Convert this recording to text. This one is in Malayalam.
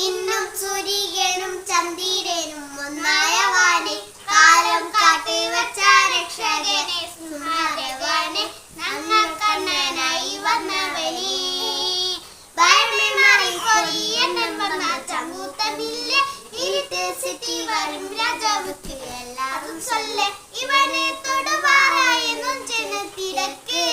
മിന്നും സൂര്യനും ചന്ദ്രനും ഒന്നായവാനെ കാലം കാട്ടി വച്ച രക്ഷകനെ സുഹാരവാനെ ഞങ്ങൾ കണ്ണനായി വന്നവനെ ഭയമേ മാറി കൊറിയൻ വന്ന ചമൂത്തമില്ല ഇരുട്ട് സിറ്റി വരും രാജാവുക്ക് എല്ലാവരും ചൊല്ല ഇവനെ തൊടുവാറായ നെഞ്ചിന് തിരക്ക്